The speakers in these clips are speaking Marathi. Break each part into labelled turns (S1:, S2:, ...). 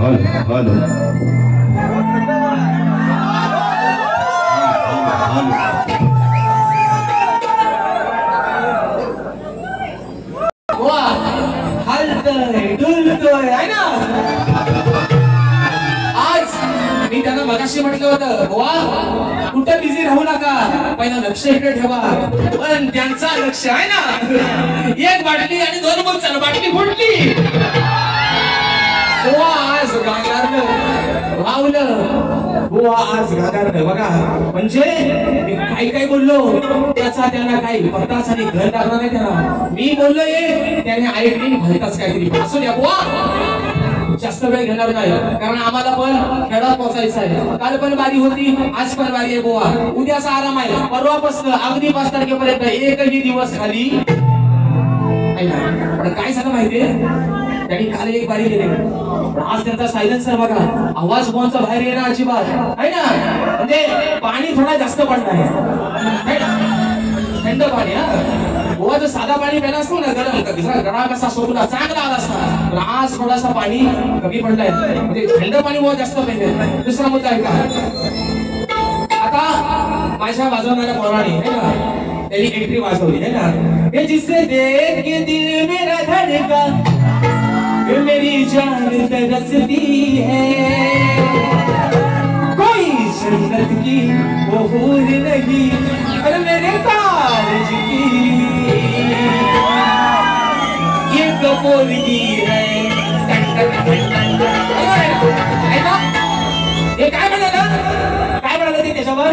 S1: हॅलो
S2: डुलतोय आहे ना. आज मी त्यांना मगाशी म्हटलं होतं बुवा कुठं बिझी राहू नका, पहिला लक्ष इकडे ठेवा. पण त्यांचा लक्ष आहे ना, एक बाटली आणि 2 बोल बाटली फुटली. बुवा आज गागारलं वावलं, बुवा आज गागारलं बघा. म्हणजे मी काही बोललो त्याचा त्यांना काही पत्ताच आणि घर लागणार नाही त्यांना. मी बोललोय त्याने ऐकली भलताच काहीतरी. असू द्या बुवा, जास्त वेळ घेणार नाही, कारण आम्हाला पण खेळात पोचायचं आहे. काल पण बारी होती, आज पण बारी आहे बुवा. उद्याचा आराम आहे, परवापासून अगदी 5 तारखेपर्यंत एकही दिवस खाली पण काय झालं माहितीये, त्यांनी काल एक बारी केली, आज त्यांचा सायलेन्सर बघा, आवाज फोनचा बाहेर येणार अजिबात आहे ना. म्हणजे पाणी थोडा जास्त पडलाय, थंड पाणी. बुवा जर साधा पाणी प्यायला असतो ना, गरम कसा सोडला चांगला आला असता, पण आज थोडासा पाणी कमी पडलाय, म्हणजे थंड पाणी बुवा जास्त पाहिजे. दुसरा मुद्दा आहे का, आता माझ्या बाजूला पोराणी आहे ना, त्यांनी एंट्री वाजवली है ना, ये जिससे देख के दिल मेरा धड़का, मेरी जान तरसती है, कोई जन्नत की वो हूर नहीं और मेरे ताज की ये कपूर की है. हे काय म्हणाला ते त्याच्यावर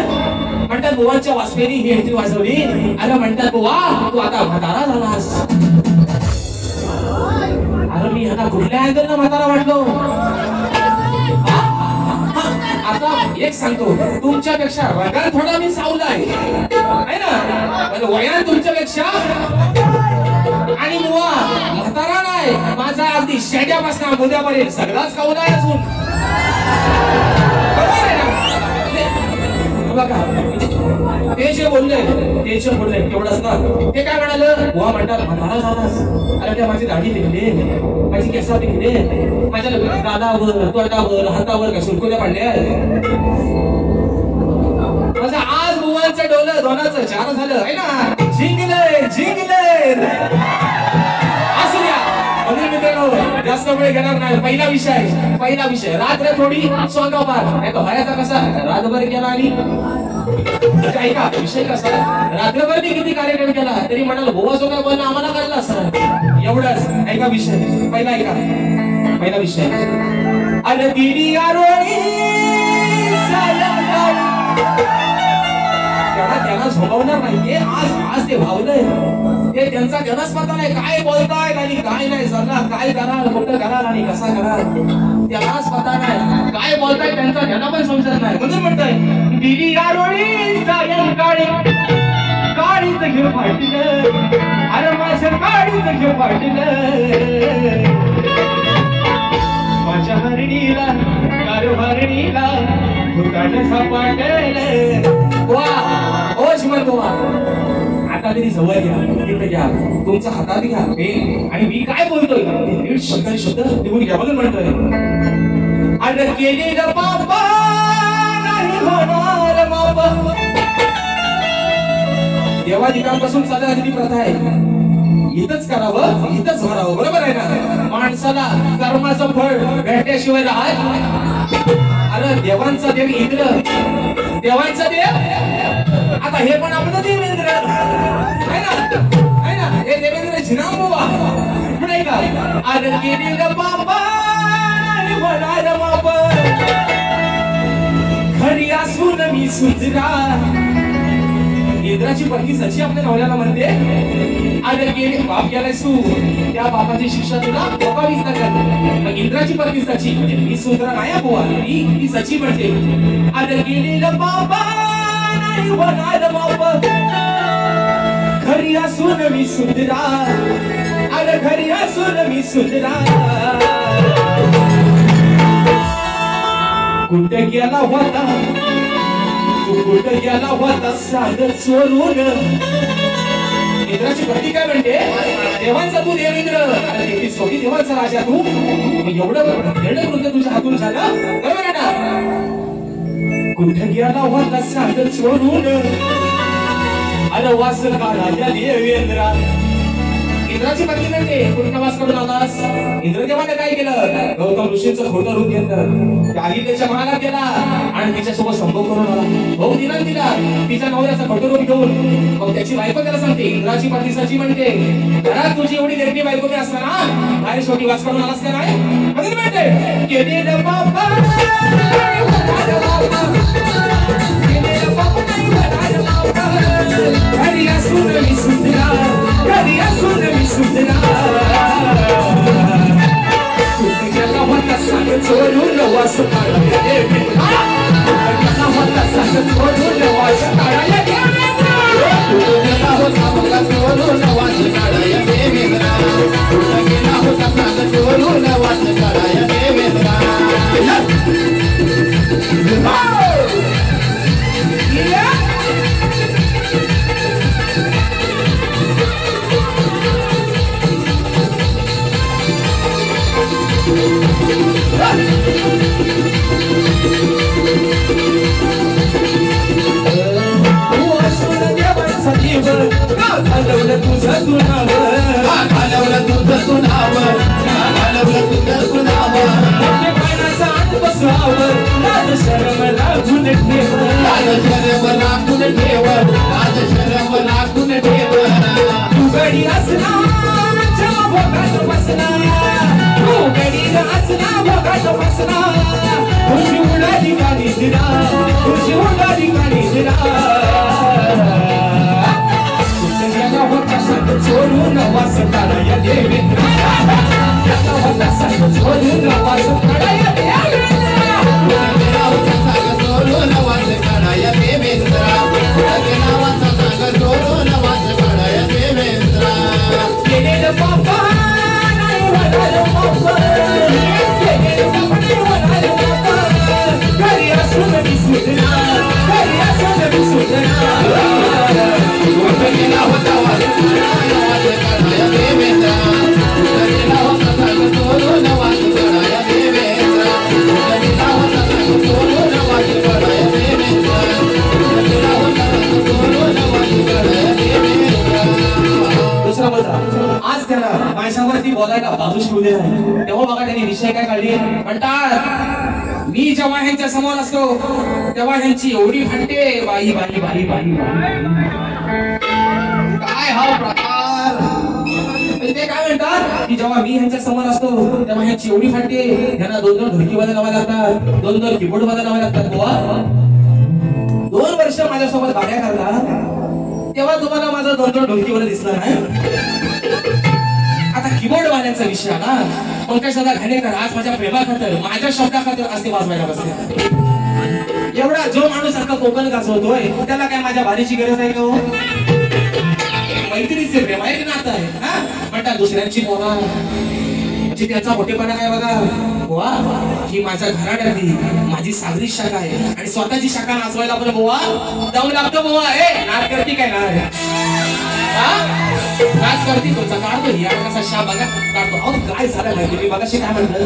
S2: म्हणतात, बुवांच्या वासपेनी ही एंट्री वाजवली. अरे म्हणतात बुवा तू आता म्हातारा झालास. अरे मी आता कुठल्या अँगलनं म्हातारा वाटलो. आता एक सांगतो, तुमच्यापेक्षा रगात थोडा मी सावला आहे ना, पण वयात तुमच्यापेक्षा आणि बुवा म्हातारा नाही, माझा अगदी शेड्यापासून मुद्यापर्यंत सगळाच कावला आहे अजून. बघा ते जे बोलले तेवढंच ना. ते काय म्हणालं, बुवा म्हणतात म्हातारा झालास. अरे त्या माझी दाढी दिली, माझी केसा दिली, माझ्या गालावर तोंडावर हातावर काय सुरकुल्या पडल्या. माझं आज बुवांचं डोलं 2चं 4 झालं आहे ना. जिंकले असू द्या. म्हणून मित्रांनो जास्त वेळ घेणार नाही. पहिला विषय रात्र थोडी सोंगापार, नाही तो हयाचा कसा रातभर केला. आणि ऐका विषय कसा, रात्रभर मी किती कार्यक्रम केला तरी म्हणाल बुवा जो काय बोलला आम्हाला कळलं असं एवढंच. ऐका विषय पहिला विषय, अरे दिली आरोळी त्याला झोपवणार नाहीये. आज ते भावलंय, ते त्यांचा जनच पता नाही काय बोलताय आणि काय नाही. सगळा काय कराल, कुठं कराल आणि कसा कराल त्यालाच पता नाही. काय बोलताय त्यांचा जन पण समजत नाही. म्हणून म्हणताय दिली आरोळी सायंकाळी काळीच घेऊ फाटलं, अरे माझ्या काळीच घेऊ फाटलं, माझ्या हरणीला कारभारणीला भुतानं सापडलं. ओ शिमर बुवा आता तरी जवळ घ्या, तिथे घ्या, तुमचा हातात घ्या आणि मी काय बोलतोय नीट शब्द निघून घ्या. म्हणून म्हणतोय, अरे केलेलं पाप नाही होणार माप. देवादिकांपासून चालू आलेली प्रथा आहे, इथंच करावं इथंच भरावं. बरोबर आहे ना. माणसाला कर्माचं फळ भेटल्याशिवाय राहत. अरे देवांचा देव इंद्र, देवांचा देव आता हे पण आपलं देवेंद्र आहे ना, हे देवेंद्र झिनाम बुवा नाही का. अरे केलेलं बाबा नाही होणार माप, खरी असून मी सुंदरा. इंद्राची पत्नी सची आपल्या नवऱ्याला म्हणते, अरे गेले बाप गेलाय सू, त्या बापाची शिक्षा तुला भोगावीच लागेल. मग इंद्राची पत्नी सची म्हणजे मी सुंदरा नाही बुवा, ती सची म्हणते, अरे गेलेलं बाबा नाही होणार माप, खरी असून मी सुंदरा, अरे खरी असून मी सुंदरा. कुठे गेला होता तू, कुठे गेला होता सागर चोरून, इंद्राची पत्नी काय म्हणते, देवांचा तू देव इंद्र, अरे स्वती देवांचा राजा तू, एवढं निर्णय कृत्य तुझ्या हातून झालं, बरोबर आहे ना? कुठे गेला होता सागर सोडून, अरे वास काढा या देवेंद्रा. इंद्राची पत्नी म्हणते, कुठे वास करून आलास? इंद्रदेवाने काय केलं, गौतम ऋषींचं खोटं रूप घेतलं, त्याही त्याच्या महालात गेला आणि तिच्यासोबत संभोग करून आला. भाऊ दिला तिला तिच्या नवऱ्याचं खोटं रूप घेऊन. मग त्याची बायको त्याला सांगते, इंद्राची पत्नी सची म्हणते, घरात तुझी एवढी देखणी बायको मी असताना बाहेर शेवटी वास करून आलास का नाही? म्हणते केलेलं बाबा घरी असून मी सुधरा, घरी असून मी सुधरा. तुझ्याला होता सांग चोरून वास काढायला देवेंद्रा, तुझ्याला होता सांग चोरून वास काढायला देवेंद्रा. तुझ्याला होता बघा चोरून वास काढायला देवेंद्रा, तुझ्याला होता सांग चोरून वास काढायला देवेंद्रा. घालवलं तुझं तुनावर, घालवलं तुझं तुनावर, घालवलं तुझं तुनावर. मोठे पाण्याचा आत बसवावर, लाज शरम लागून ठेव, लाज शरम लागून ठेव, लाज शरम लागून ठेव. तू गडी असला जेव्हा भोगात बसला, तू गडी असला भोगात बसला, तुझी उडाली गाडी दिला, तुझी उडाली गाडी दिला. चोरून वास काढायला देवेंद्रा, त्याला होता सांग चोरून वास काढायला देवेंद्रा, त्याला होता सांग चोरून वास काढायला देवेंद्रा, त्याला होता सांग चोरून वास काढायला देवेंद्रा. केलेलं बाबा नाही म्हणालं बाबा, केलेलं बाबा नाही म्हणालं बाबा, घरी असून मी सुधरा, घरी असून मी सुधरा. केला होता वास काढायला देवेंद्रा, केला होता सांग चोरून वास काढायला देवेंद्रा, केला होता सांग चोरून वास काढायला देवेंद्रा, केला होता सांग चोरून वास काढायला देवेंद्रा. दुसरा मुद्दा, आज त्याला माणसावरती बोलायला बाजू शिकू दे नाही, तेव्हा बघा त्यांनी विषय काय काढली. म्हणतात मी जेव्हा ह्यांच्या समोर असतो तेव्हा ह्यांची एवढी फाटते, बाई बाई बाई बाई काय हा प्रकार. ते काय म्हणतात की जेव्हा मी ह्यांच्या समोर असतो तेव्हा ह्यांची एवढी फाटते, ह्यांना दोन दोन ढोलकी वाजवायला लावायला लागतात, दोन दोन कीबोर्ड वाजवायला लावायला लागतात. बुवा 2 वर्ष माझ्यासोबत गाड्या करता तेव्हा तुम्हाला माझा दोन दोन ढोलकीवाला दिसला नाही. आता कीबोर्ड वाल्याचा विषय आला, पंकज दादा घाणेकर आज माझ्या प्रेमाखातर माझ्या शब्दाखातर असते वाजवायला बसले. एवढा जो माणूस आता कोकण गाजवतोय त्याला काय माझ्या भारीची गरज आहे का? मैत्रीचे प्रेम आहे की नातं आहे? म्हणतात दुसऱ्यांची पोरा म्हणजे त्याचा मोठेपणा काय बघा. बुवा ही माझ्या घराण्यातली माझी सागरी शाखा आहे आणि स्वतःची शाखा नाचवायला पण बुवा जाऊ लागतो. बुवा नाच करती काय नाच नाच करती तुमचा काढतो ही कसा शा बघा काढतो. अहो काय झालं माहिती मी बघा काय म्हटलं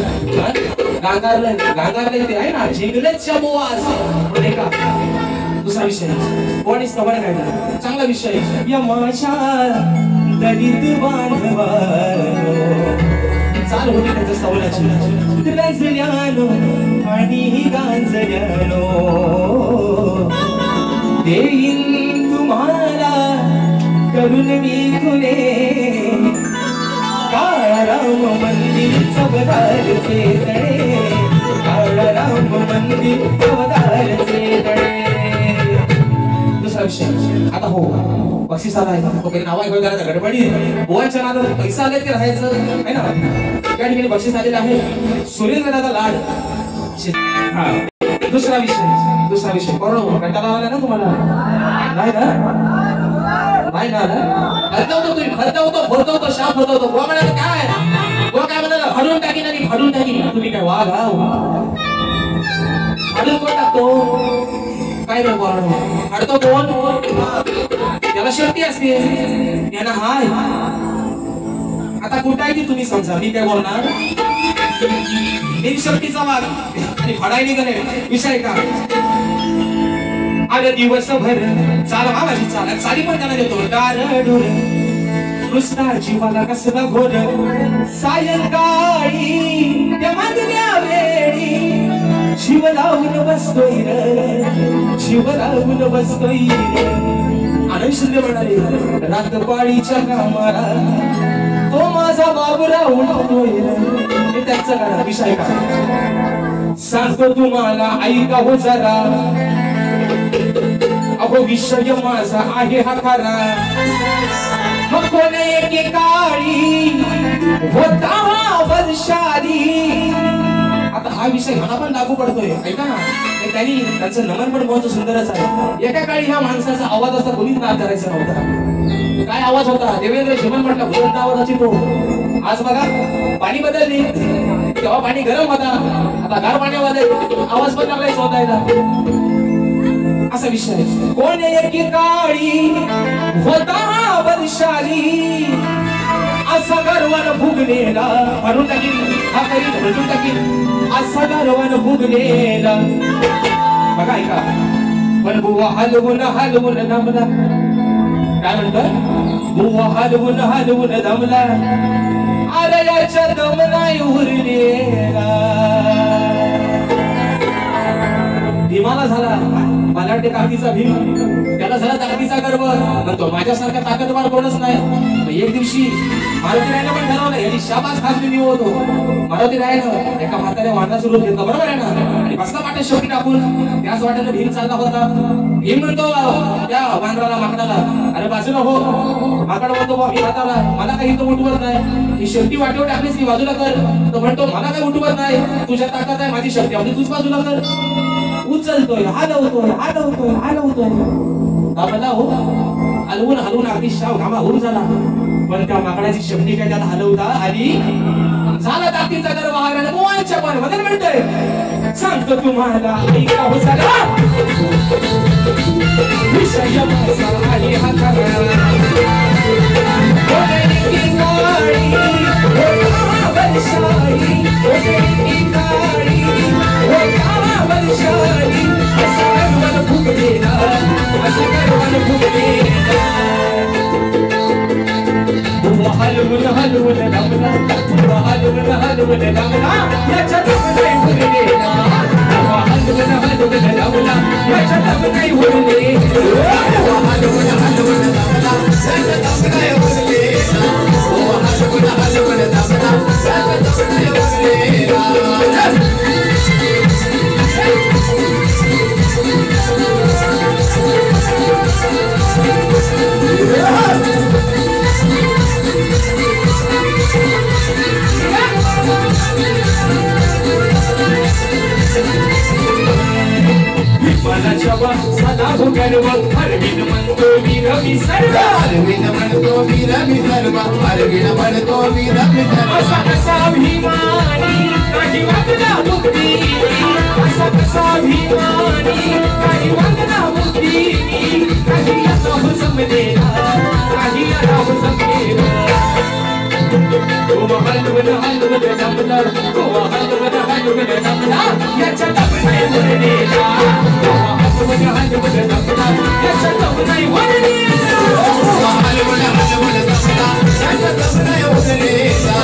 S2: गांगारलंय ते आहे ना जिंकलेच शा बुवा असं नाही का. दुसरा विषय कोणी सवय काय चांगला विषय यमाशा दलित बांधवार चाल होती त्याच्या सवलाची रंजल्यानो आणि गांजल्यानो देईन तुम्हाला करून मी खुले काळाराम मंदिर चवदारचे तळे काळाराम मंदिर चवदारचे तळे. दुसरा विषय आता हो बक्षीस आला आहे तो काही नाव ऐकून करायचं गडबडी बोवायच्या नादात पैसा आले ते राहायचं आहे ना. त्या ठिकाणी बक्षीस आलेलं आहे सुरेंद्र दादा लाड. दुसरा विषय बरोबर कंटाळा आला ना तुम्हाला? नाही ना नाही ना खर्चवतो तुम्ही खर्चवतो शाप होतो बुवा म्हणाला काय बुवा काय म्हणाला फाडून टाकीन आणि फाडून टाकीन. तुम्ही काय वाघ फाडून कोण टाकतो काय रे बुवा फाडतो कोण त्याला त्याला शक्ती असते, यांना हाय. आता कुठं आहे ती तुम्ही समजा, मी काय बोलणार. शक्तीचा वाघ आणि फडाय निघाले विषय का. अरे दिवसभर चाल माझी चाल साडी पण त्यांना देतो. डारडोर नुसता जीवाला कसला घोर. सायंकाळी त्या मागण्या वेळी जीव लावून बसतोय रे, जीव लावून बसतोय रे. आनंद शिंदे म्हणाले रातपाळीच्या कामाला तो माझा बाबूराव उठतोय रे. त्यांचा गाणं विषय का. सांगतो तुम्हाला ऐका हो जरा, अहो विषय माझा आहे हा खरा. कोण एकेकाळी होता वर्षारी. आता हा विषय मला पण लागू पडतोय ऐका ना. त्यांनी त्यांचं नमन पण बहुत सुंदरच आहे. एका काळी ह्या माणसाचा आवाज असा कोणीच नाद करायचा नव्हता. काय आवाज होता. देवेंद्र जीवन म्हटलं बुलंद आवाजाची तो. आज बघा पाणी बदलली, तेव्हा पाणी गरम होता, आता गार पाण्यामध्ये आवाज पण लागलायचा होता. असा विषय. कोण एकेकाळी होता वर्षाली असा गर्वान भुगलेला. भरून टाकील हा करील भरून टाकील असा गर्वान भुगलेला. बघा ऐका. पण बुवा हलवून हलवून दमला. काय म्हणतो. बुवा हलवून हलवून दमला. अरे याच्या दम नाही उरलेला. भीमाला झाला बलाढ्य ताकदीचा भीम, त्याला झाला ताकदीचा गर्व. म्हणतो माझ्यासारखा ताकदवार कोणच नाही. एक दिवशी मारुती रायनं पण ठरवलं याची शाबास खास मी होतो. मारुती रायनं एका म्हाताऱ्या वाहनाचं रूप घेतलं, बरोबर आहे ना. आणि बसला वाटेत शेवटी टाकून. त्याच वाटेनं भीम चालला होता. भीम म्हणतो त्या वानराला माकडाला अरे बाजूला हो. माकड म्हणतो मी हाताला मला काही तो उठवत नाही. ही शेवटी वाटेवर टाकलीस ती बाजूला कर. तो म्हणतो मला काही उठवत नाही, तुझ्या ताकद आहे माझी शक्ती आहे तूच बाजूला कर. उचलतोय हलवतोय हलवतोय हलवतोय. दाबला हो. हलवून हलवून अगदी शाव घामा होऊन झाला. पण त्या माकडाची शक्ती काय त्याला हलवता आली. झाला ताकदीचा गर्व हारायला मोहांच्या पण मदत मिळतोय. सांगतो तुम्हाला ऐका हो जरा, विषय माझा आहे हा खरा. हलवून हलवून दमला, हलवून हलवून दमला, याच्या दम नाही उरलेला. हलवून हलवून दमला, याच्या दम नाही उरलेला. हलवून हलवून दमला, याच्या दम नाही उरलेला. हलवून हलवून दमला, याच्या दम नाही उरलेला. सदा भुगर्व अरविंद म्हणतो वीर मी सर्व. अरविंद म्हणतो वीर मी सर्व. अरविंद म्हणतो वीर मी सर्व. असा कसा अभिमानी काही वागला बुद्धी. असा कसा अभिमानी काही वागला बुद्धी. काही आता हो जमलेला, काही आता हो जमलेला. हलवून हलवून दमला, हलवून हलवून दमला, याच्या दम नाही उरलेला. हलवून हलवून दमला, याच्या दम नाही उरलेला. हलवून हलवून दमला, याच्या दम नाही उरलेला.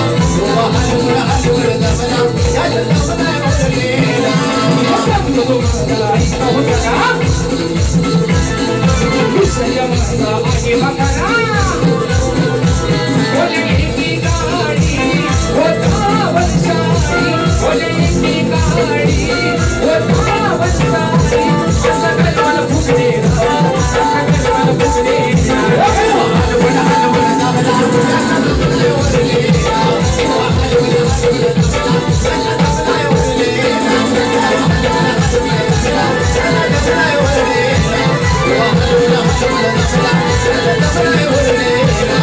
S2: हलवून हलवून दमला, याच्या दम नाही उरलेला. सांगतो तुम्हाला ऐका हो जरा, विषय माझा आहे हा खरा. होता वर्षारी, ओलेची गाडी होता वर्षारी. असा गर्वाला फुगलेला, असा गर्वाला फुगलेला. हलवून हलवून दमला, याच्या दम नाही उरलेला. हलवून हलवून दमला, याच्या दम नाही उरलेला. हलवून हलवून दमला, याच्या दम नाही उरलेला. हलवून हलवून दमला, याच्या दम नाही उरलेला.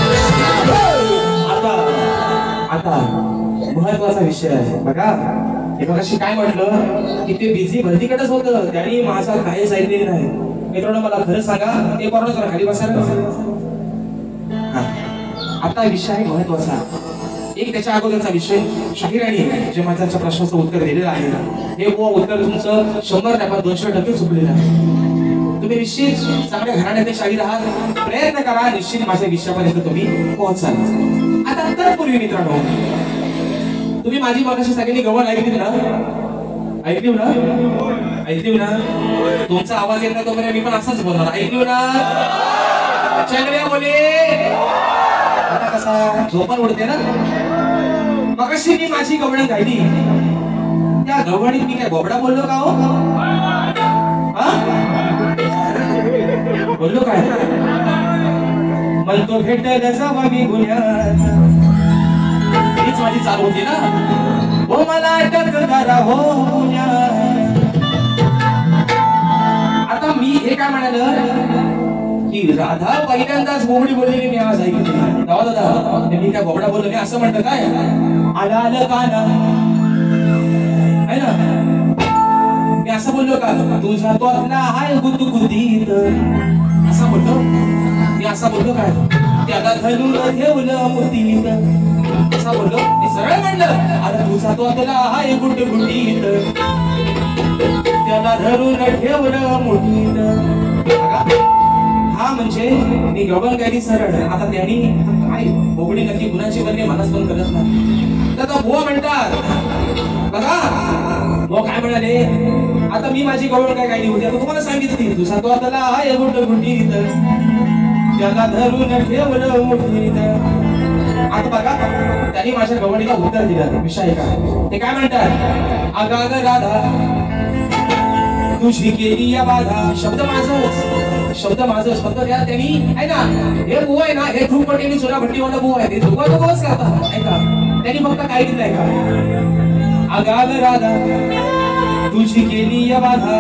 S2: आता महत्वाचा विषय आहे बघा. हे बघाशी काय म्हटलं की ते बिझी भरतीकडेच होतं, त्यांनी माझा काहीच ऐकलेलं नाही. मित्रांनो मला खरं सांगा, ते कोरोना जरा खाली बसा. आता विषय आहे महत्वाचा. एक त्याच्या अगोदरचा विषय शाहिराणी जे माझ्या प्रश्नाचं उत्तर दिलेलं आहे, हे उत्तर तुमचं 100% चुकलेलं आहे. तुम्ही निश्चित चांगल्या घराण्याचे शाहीर आहात, प्रयत्न करा, निश्चित माझ्या विषयापर्यंत तुम्ही पोहोचाल. आता तत्पूर्वी मित्रांनो, तुम्ही माझी मगाशी सगळ्यांनी गवळ ऐकली ना? ऐकली ना? ऐकली ना? तुमचा आवाज येत नाही तोपर्यंत मी पण असाच बोलणार. ऐकली ना? चंद्रिया बोले. आता कसा झोपण उडते ना? मगाशी मी माझी गवळण गायली, त्या गवळणीत मी काय बोबडा बोललो का हो? बोललो काय? म्हणतो भेटायला जावा मी गुन्ह्यात, हीच माझी चालू होती ना. हो मला अटक करा हो गुन्ह्यात. आता मी हे काय म्हणाल की राधा पहिल्यांदाच बोबडी बोललेली मी आज ऐकली. दादा मी काय बोबडा बोललो मी असं म्हणतो काय? आला आलं का ना, आहे ना? मी असं बोललो का? तुझा तो आपला हाय गुदगुदीत, असं बोलतो मी. असं बोललो काय? त्याला धरून ठेवलं मुठीत, असं बोललो मी. सरळ म्हणलं, अरे तुझा तो आपला हाय गुदगुदीत, त्याला धरून ठेवलं मुठीत. हा म्हणजे मी गवळ गायली सरळ. आता त्यांनी काय बोबडी नक्की कुणाची बनली मलाच पण कळत नाही. तर बुवा म्हणतात बघा, बुवा काय म्हणाले? आता मी माझी गवळ काय गायली होती, आता तुम्हाला सांगितली. तुझा तो आपला हाय गुदगुदीत, त्याला धरून ठेवलं मुठीत. आता बघा, त्यांनी माझ्या गवळीला उत्तर दिलं. विषय काय ते काय म्हणतात? अगाग राधा तुझी केली या बाधा. शब्द माझच फक्त त्या त्यांनी आहे ना, हे बुवा आहे ना, हे खूप पटेली सोना भट्टीवाला बुवा आहे, ते दोघंच करतात. ऐका, त्यांनी फक्त काय दिलंय का? अगाग राधा तुझी केली या बाधा,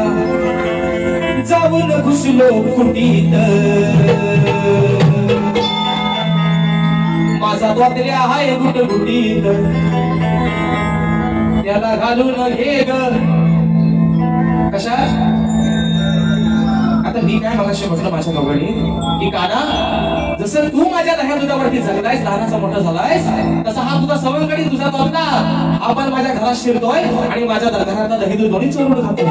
S2: जाऊन घुसलो कुटीत, माझा द्वातल्या हाय गुटगुटीत, त्याला घालून घे ग. कशा? आता मी काय मगाशी म्हटलं माझ्या गवळी की काना, जसं तू माझ्या दह्या दुधावरती जगलायस, लहानाचा मोठा झालायस, तसा हा तुझा सवंगडी, तुझा तोंडा हा पण माझ्या घरात शिरतोय आणि माझ्या घरातला दही दूध दोन्ही चोरून खातोय.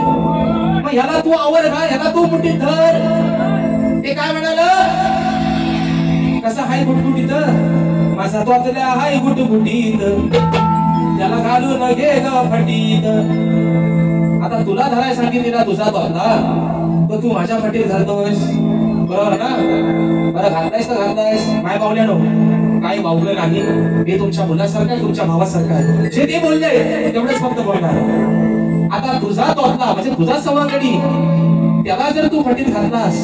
S2: मग याला तू आवड का? याला तू मुठीत धर. ते काय म्हणाल? कसा हाय गुटगुटीत, माझा तो आपल्या हाय गुटगुटीत, त्याला घालून घे ग फटीत. आता तुला धराय सांगितलेला तुझा बाबला, तो तू माझ्या फटीत घालतोयस, बरोबर ना? बरं घालतायस तर घालतायस. माय बावल्यानो काही बावलं नाही, हे तुमच्या मुलासारखं आहे, तुमच्या भावासारखं आहे. जे ते बोलले तेवढेच फक्त बोलणार. आता तुझा तोतला म्हणजे तुझा सवंगडी, त्याला जर तू फटीत घाललास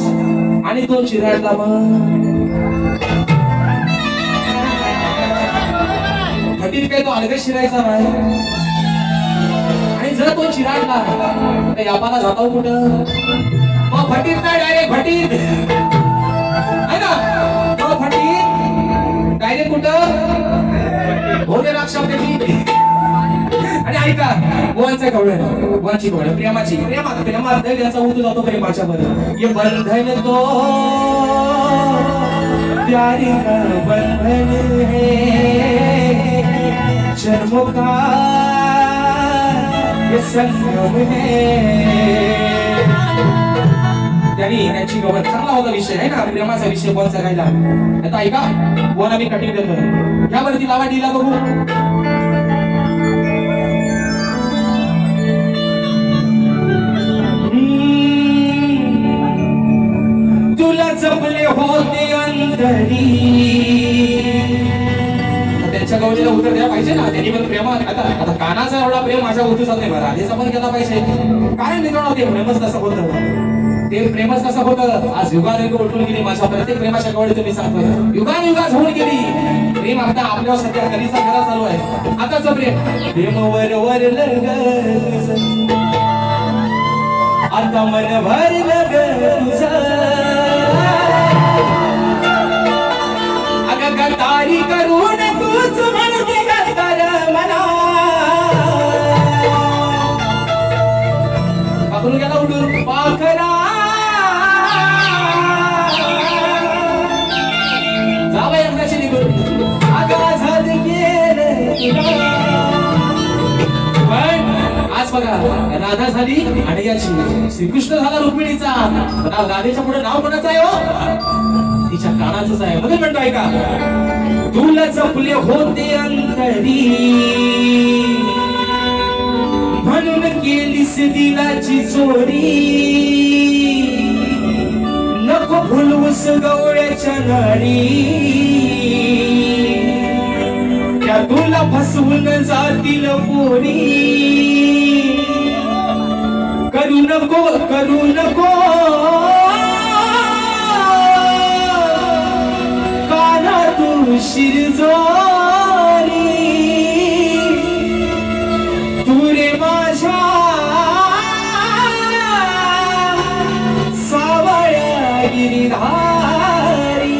S2: आणि तो चिराडला, मग फटीत काय तो अलगद शिरायचा नाही. जर तो चिराडला तर यापाला जातो कुठं? मग फटीत नाही, डायरेक्ट भटीत, आहे ना? तो फटीत डायरेक्ट कुठं? भोले राक्षसाची. आणि ऐका, बुवांचा गवळण, बुवांची गवळण, प्रेमाची, प्रेमात त्यांचा उतू जातो प्रेमाच्या मध्ये. ये बंधन तो प्यारी का बंधन है, जन्मों का संगम है. त्यांनी त्यांची गवळ चांगला होता विषय आहे ना, प्रेमाचा विषय कोणचा गायला. आता ऐका, बोला मी कटिंग देतोय, यावरती लावा डीला बघू. तुला जपले होते अंतरी. त्यांच्या गवळीला उत्तर द्यायला पाहिजे ना, त्यांनी पण प्रेमात. आता कानाचा एवढा प्रेम माझ्या होती चालत नाही, राधेचा पण केला पाहिजे. कारण मित्रांनो ते प्रेमच कसं होतं, ते प्रेमच कसं होतं. आज युगानुयुग उलटून गेली माझ्या प्रत्येक प्रेमाच्या गवळी तुम्ही सांगतोय, युगानुयुगात होऊन गेली. प्रेम आता आपल्यावर सध्या कधीचा घरा चालू आहे. आताच प्रेम वर वरलं ग, आता मन भरलं ग, अगं गद्दारी करून तूच म्हणते गद्दार मना. पकडून गेला उडून पाखरा, बघा, राधा झाली अडग्याची, श्रीकृष्ण झाला रुक्मिणीचा, राधेच्या पुढे नाव कोणाचं आहे हो? तिच्या प्राणाचंच आहे. म्हणून म्हणतो ऐका, तुला जपले होते अंतरी म्हणून केलीस दिलाची चोरी, नको फुलवूस गवळ्याच्या नाडी, त्या तुला फसवून जातील पोरी, करू नको करू नको काना तू शिरजोरी, तू रे माझ्या सावळ्या गिरिधारी.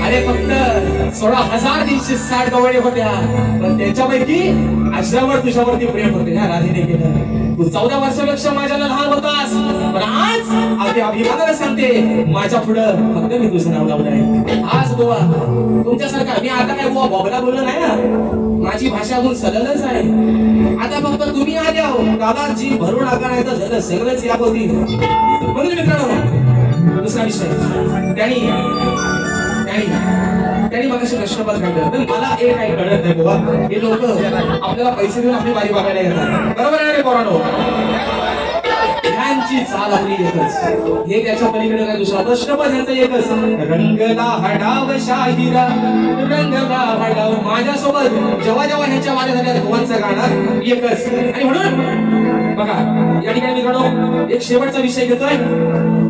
S2: अरे फक्त 16,360 गवळे होत्या, पण त्याच्यापैकी अशावर तुझ्यावरती प्रेम होते ना राधेने केलं. तू 14 वर्षापेक्षा माझ्याला लहान होतास, पण आज अगदी अभिमानाने सांगते माझ्या पुढं फक्त मी तुझं नाव लावलं आहे. आज बुवा तुमच्यासारखा मी आता काय बुवा बॉबला बोललो नाही ना, माझी भाषा अजून सरळच आहे. आता फक्त तुम्ही आले आहो दादाजी भरून आका नाही तर झालं सगळंच या होती. म्हणून मित्रांनो दुसरा विषय त्यांनी मगाशी प्रश्नपत्र काढलं, तर मला एक काही कळत नाही बाबा, हे लोक आपल्याला पैसे देऊन आपली बारी बघायला येतात, बरोबर आहे रे पोरांनो? ह्यांची चाल आपली एकच, हे त्याच्या पलीकडे काय दुसरा प्रश्नपत्र ह्यांचं एकच, रंगला हडाव शाहिरा रंगला हडाव. माझ्यासोबत जेव्हा जेव्हा ह्यांच्या वाऱ्या झाल्या भुवनचं गाणं एकच. आणि म्हणून बघा या ठिकाणी मित्रांनो एक शेवटचा विषय घेतोय,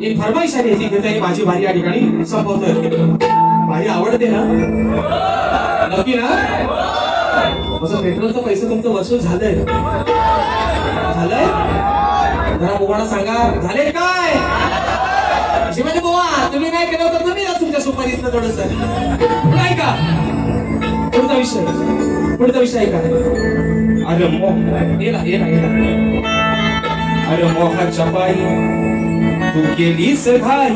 S2: एक फरमाईश आहे ती घेतोय, माझी भारी या ठिकाणी संपवतोय. भारी आवडते ना? नक्की ना? असं पेट्रोलचं पैसे तुमचं वसूल झालंय? जरा बुवाला सांगा झाले काय? शिवाजी बुवा तुम्ही नाही केलं तर तुम्ही तुमच्या सुपारीतलं थोडस नाही का? पुढचा विषय का? अरे अरे मोहाच्या पायी तू केलीस घाई.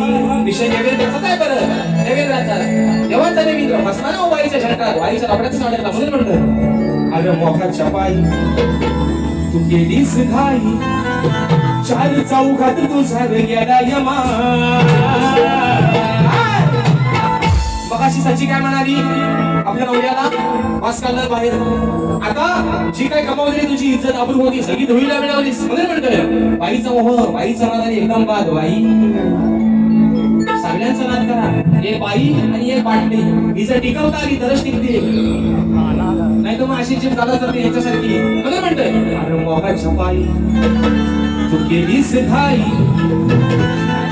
S2: विषय नैवेद्याचा काय बरं? नैवेद्याचा देवाचा नैवेद्य बसला ना वाईच्या झटकात, वाईच्या लाकडाचा अडकला म्हणून म्हणतं अरे मोहाच्या पायी तू केलीस घाई, चार चौघात तुझा गेला यमा. मगाशी सची काय म्हणाली आपल्या नवऱ्याला वास काढला बाहेर, आता जी काय कमावली तुझी इज्जत आबरू होती सगळी धुळीला मिळवलीस. म्हणून म्हणतोय बाईचा मोह, बाईचा नाद एकदम बाद. बाई सगळ्यांचा नाद करा, एक बाई आणि एक बाटली, ही जर टिकवता आली तरच टिकते, नाही तर मग अशी जीव चालत जाते याच्यासारखी. म्हणून म्हणतोय अरे मोहाच्या पायी तू केलीस घाई,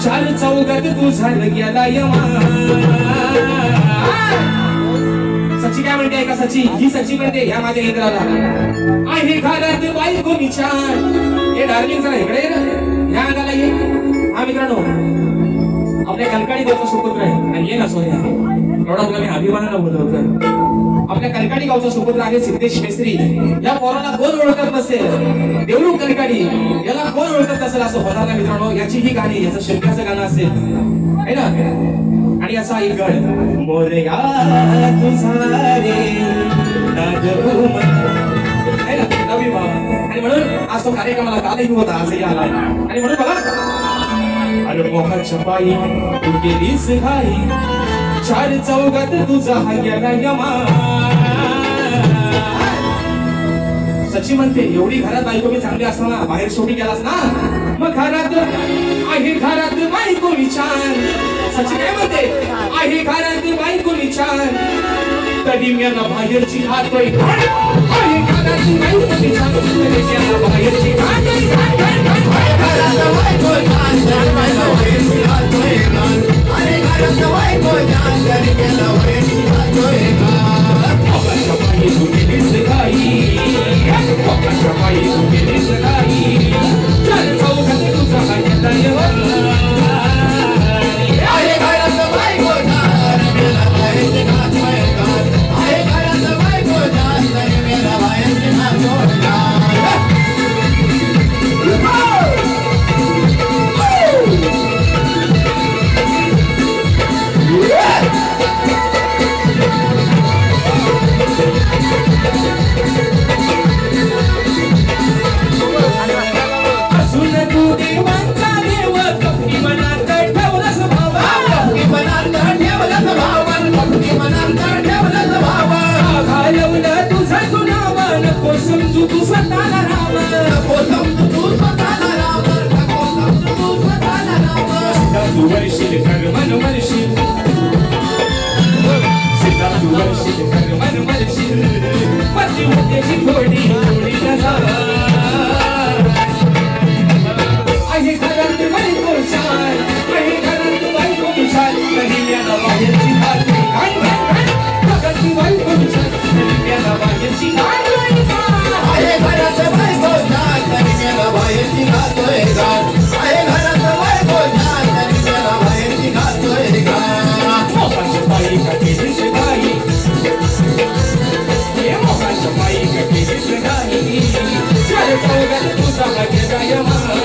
S2: चार चौघात तुझा गेला यमा. सची काय म्हणते का? सची ही सची म्हणते ह्या माझ्या इंद्राला, आहे घरात बायको छान. हे डार्लिंग जरा इकडे ना, ह्या अंगाला ये. हा मित्रांनो आपल्या कलकाडी गावचा सुपुत्र आहे, आणि ये ना सोन्या एवढा तुला मी अभिमानानं बोलवतो. आपल्या कलकाडी गावचा सुपुत्र आहे सिद्धेश मेस्त्री. या पोराला कोण ओळखत नसेल, देवरू कलकाडी याला कोण ओळखत नसेल असं होणार नाही मित्रांनो. याची ही गाणी, याचं शिल्पाचं गाणं असेल है ना. आणि असा एक गड मोरया तुझा रे है ना नवी बाबा. आणि म्हणून आज तो कार्यक्रमाला कालही होता असंही आला. आणि म्हणून बघा अरे मोहाच्या पायी तू केलीस घाई, चार चौघात तुझा गेला यमा. सची म्हणते एवढी घरात बायको मी चांगली असताना बाहेर शेवटी गेलास ना, मग घरात आहे घरात बायको छान. सची काय म्हणते आहे घरात बायको छान, कधी मेला बाहेरची खातोय, आहे घरात बायको छान, कधी मेला बाहेरची खातोय, आहे घरात बायको छान, बाहेरची खातोय, आहे घरात बायको छान, कधी मेला बाहेरची खातोय. मोहाच्या पायी तू केलीस घाई, मोहाच्या पायी तू केलीस घाई, चार चौघात तुझा गेला यमा. आहे घरात बायको छान, मेला बाहेरची खातोय, आहे घरात बायको छान, कधी मेला बाहेरची खातोय. बाहेरची घातोय गार
S1: आहे घरात बायको छान तरी मेला बाहेरची घातोय गार आहे घरात बायको छान तरी मेला बाहेरची घातोय गार
S2: मोकाच्या पायी कटीच गाई हे मोकाच्या पायी कटीच गाई चाल चौघात तुझा भाग्य जाय माई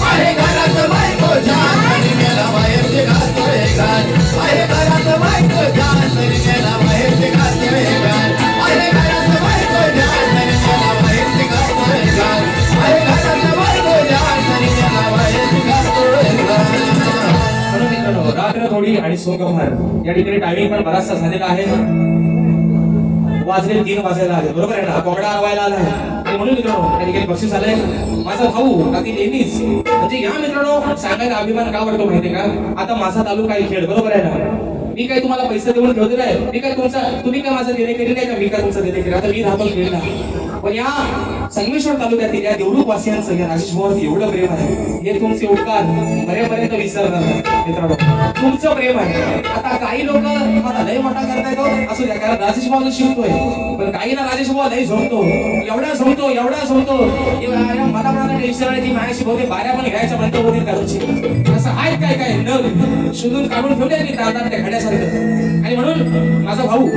S1: आहे घरात बायको छान तरी मेला बाहेरची घातोय गार आहे घरात बायको छान तरी मेला बाहेरची घातोय गार आहे घरात बायको छान तरी मेला बाहेरची घातोय गार आहे घरात बायको छान तरी मेला बाहेरची घातोय गार.
S2: म्हणून मित्रांनो रात्र थोडी आणि सोंगभर या ठिकाणी टायमिंग पण बराचसा झालेला आहे वाजले 3 वाजायला आले बरोबर आहे ना कोंबडा आरवायला आलाय आणि म्हणून मित्रांनो त्या ठिकाणी बक्षीस आलंय माझा भाऊ अगदी नेहमीच म्हणजे या मित्रांनो सांगायला अभिमान का वाटतो माहितीये का आता माझा तालुका आहे खेड बरोबर आहे ना मी काय तुम्हाला पैसे देऊन ठेवलेला आहे मी काय तुम्ही काय माझं देणे केले नाही का मी काय तुमचं देणे केलं आता मी राहतो खेडला पण या संगमेश्वर तालुक्यातील या देवरुख वासियांचं या राजेश भाऊवरती एवढं प्रेम आहे हे तुमचे उपकार बरेपर्यंत विसरणार नाही मित्रांनो तुमचं प्रेम आहे आता काही लोक मला लय मोठा करतायत असू द्या कारण राजेश भाऊ शिवतोय पण काही ना राजेश भाऊ लय झोपतो एवढा झोपतो मला मला टेन्शन आहे की माझ्याशी बहुते बाऱ्या पण घ्यायच्या बंद होतील करायची असं आहेत काय न शोधून काढून ठेवले मी दादात त्या घड्यासारखं आणि म्हणून माझा भाऊ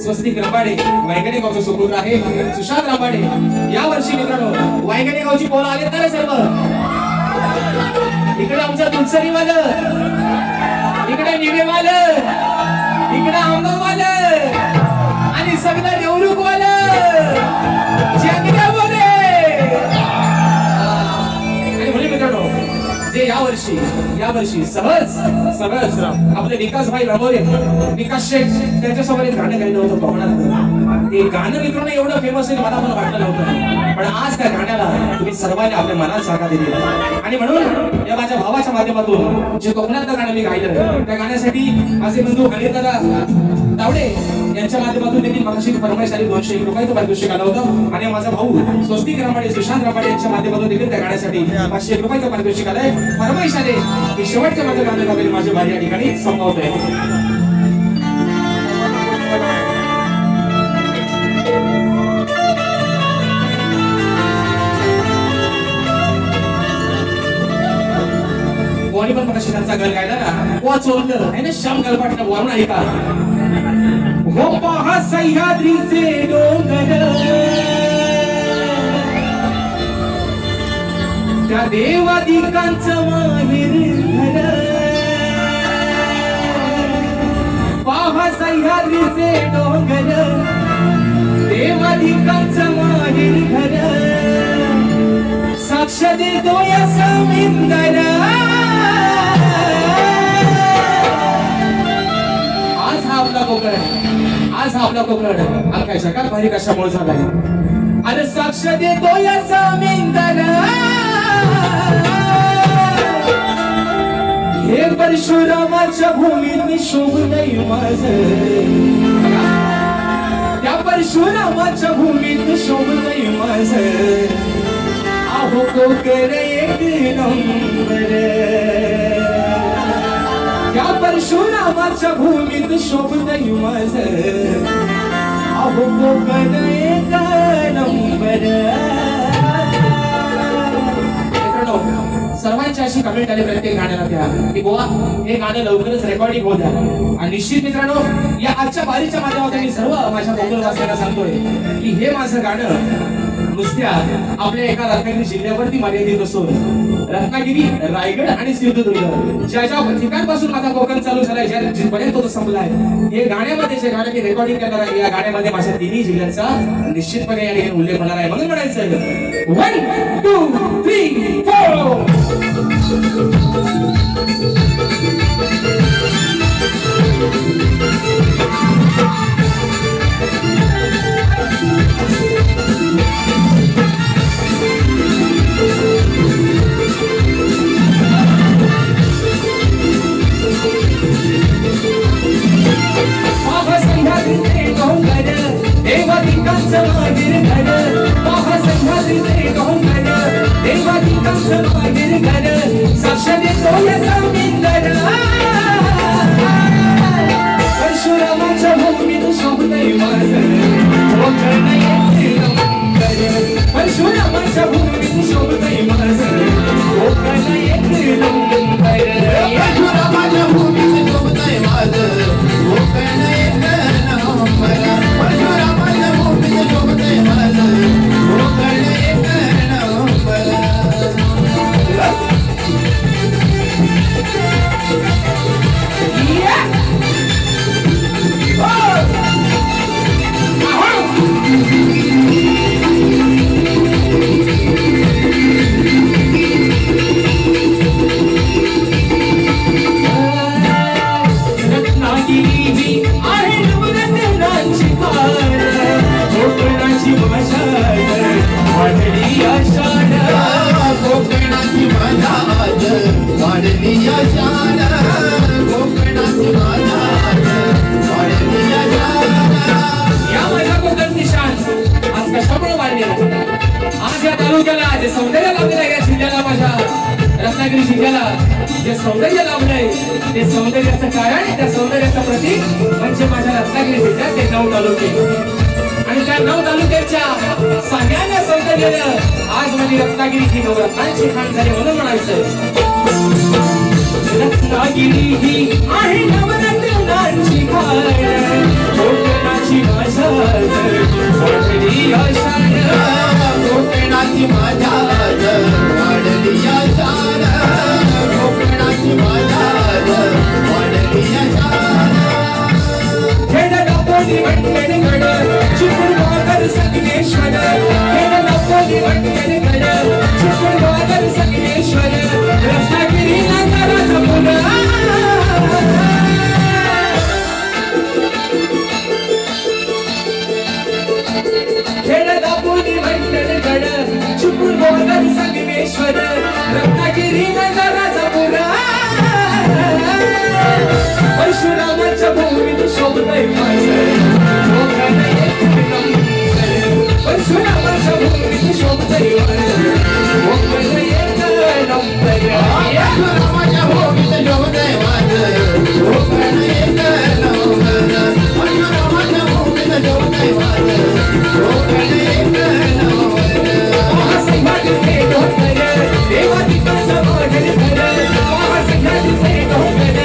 S2: स्वस्तिक रंबाडे वायगणे गावचा सुपुत्र आहे सुशांत रंबाडे या वर्षी मित्रांनो वायगणे गावची पोरं आले तर सर्व इकडे आमचा तुलसरीवाल इकडे निवेवाल इकडे आंबावाल आणि सगळं देवरुखवाल जगण्यामध्ये आणि म्हणून मित्रांनो जे या वर्षी सहज आपले विकास भाई रमोरे विकास शेख त्यांच्यासोबत एक गाणं गायलं होतं कोकणात ते गाणं मित्रांनो एवढं फेमस आहे मला पण वाटलं नव्हतं पण आज त्या गाण्याला तुम्ही सर्वांनी आपल्या मनात जागा दिली आणि म्हणून या माझ्या भावाच्या माध्यमातून जे कोकणातलं गाणं मी गायलं त्या गाण्यासाठी माझे बंधू अनिलदादा तावडे यांच्या माध्यमातून देखील मगाशी फरमाईश आली 201 रुपयाचं पारितोषिक आलं होतं आणि माझा भाऊ स्वस्तिक रंबाडे सुशांत रंबाडे यांच्या माध्यमातून देखील त्या गाण्यासाठी 501 रुपयाचं पारितोषिक आलंय फरमाईश आले की शेवटच्या माझं गाणं गावेल माझे भाई या ठिकाणी संपवतोय कोणी पण मगाशी त्यांचा गल गायला ना वाचवलं आहे ना श्याम गलपाटनं वरून ऐका हो पहा सह्याद्रीचे डोंगर त्या देवादिकांचं माहेर घर पहा सह्याद्रीचे डोंगर देवादिकांचं माहेर घर साक्ष देतो या समिंदर आज हा आपला कोकण अख्ख्या जगात भारी कशामुळे झालाय अरे साक्ष देतो या समिंदर हे परशुरामाच्या भूमीत शोभलंय माझं त्या परशुरामाच्या भूमीत शोभलंय माझं अहो कोकण एक नंबर या परशुरामाच्या भूमीत शोभलंय माझं अहो कोकण एक नंबर सर्वांची अशी कमेंट आली प्रत्येक गाण्याला त्या की गोवा हे गाणं लवकरच रेकॉर्डिंग होऊ द्या आणि निश्चित मित्रांनो या आजच्या बारीच्या माध्यमातून मी सर्व माझ्या कोकणवासियांना सांगतोय की हे माझं गाणं नुसत्या आपल्या एका रत्नागिरी जिल्ह्यावरती मर्यादित असून रत्नागिरी रायगड आणि सिंधुदुर्ग ज्या ज्या ठिकाणपासून माझा कोकण चालू झालाय जिथपर्यंत तो संपलाय हे गाण्यामध्ये जे गाणं मी रेकॉर्डिंग करणार आहे या गाण्यामध्ये माझ्या तिन्ही जिल्ह्यांचा निश्चितपणे या ठिकाणी उल्लेख होणार आहे म्हणून म्हणायचं 1 2 3 4 परशुरामाच्या भूमीत शोभलंय शोभतय माझं कोकण येथे नंबर परशुरामाच्या भूमीत शोभतय माझं कोकण येथे नंबर
S1: परशुरामाच्या भूमीत शोभतय माझं कोकण येथे नंबर परशुरामाच्या भूमीत शोभतय माझं कोकण येथे नंबर कोकणाची माझा वाढली शान कोकणाची माझा वाढली शान
S2: या माझ्या कोकणची शान आज कशामुळे वाढली आज या तालुक्याला जे सौंदर्य लाभलंय या जिल्ह्याला माझ्या रत्नागिरी जिल्ह्याला जे सौंदर्य लाभलंय ते सौंदर्याचं कारण त्या सौंदर्याचं प्रतीक म्हणजे माझ्या रत्नागिरी जिल्ह्यात ते 9 तालुके आणि त्या 9 तालुक्याच्या सगळ्यांना सौंदर्यानं आज माझी रत्नागिरी ही नवरत्नांची खाण झाली म्हणून म्हणायचं रत्नागिरी ही आहे नवरत्नांची खाण कोकणाची माझा वाढली शान
S1: कोकणाची माझा वाढली शान कोकणाची माझा वाढली शान
S2: खेड दापोली वंटणगड चिपळूणकर संगमेश्वर खेड दापोली वंटणगड चिपळूणकर संगमेश्वर रत्नागिरी नगराचा पुरा खेड दापोली वंटणगड चिपळूणकर संगमेश्वर रत्नागिरी नगराचा पुरा परशुरामाच्या भूमीत शोभतय माझं कोकण येथे नंबर परशुरामाच्या भूमीत शोभतय माझं कोकण येथे नंबर
S1: परशुरामाच्या भूमीत शोभतय माझं कोकण येथे नंबर परशुरामाच्या भूमीत शोभतय माझं कोकण येथे नंबर
S2: महासंघाचे डोंगर देवादिकाचं माहेर घर महासंघाचे डोंगर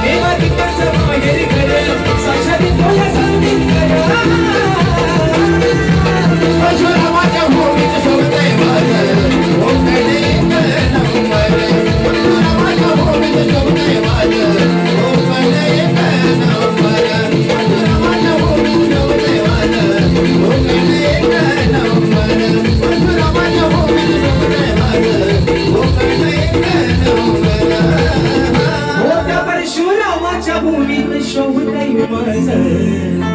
S2: देवादिकाचं माहेर घर साक्षात तुला सांगीन
S1: परशुरामाच्या भूमीत शोभतय माझं कोकण येथे नंबर परशुरामाच्या भूमीत शोभतय माझं कोकण येथे नंबर परशुरामाच्या भूमीत शोभतय माझं कोकण येथे नंबर परशुरामाच्या भूमीत शोभतय माझं कोकण येथे नंबर
S2: मोठ्या परशुरामाच्या भूमीत शोभतय माझं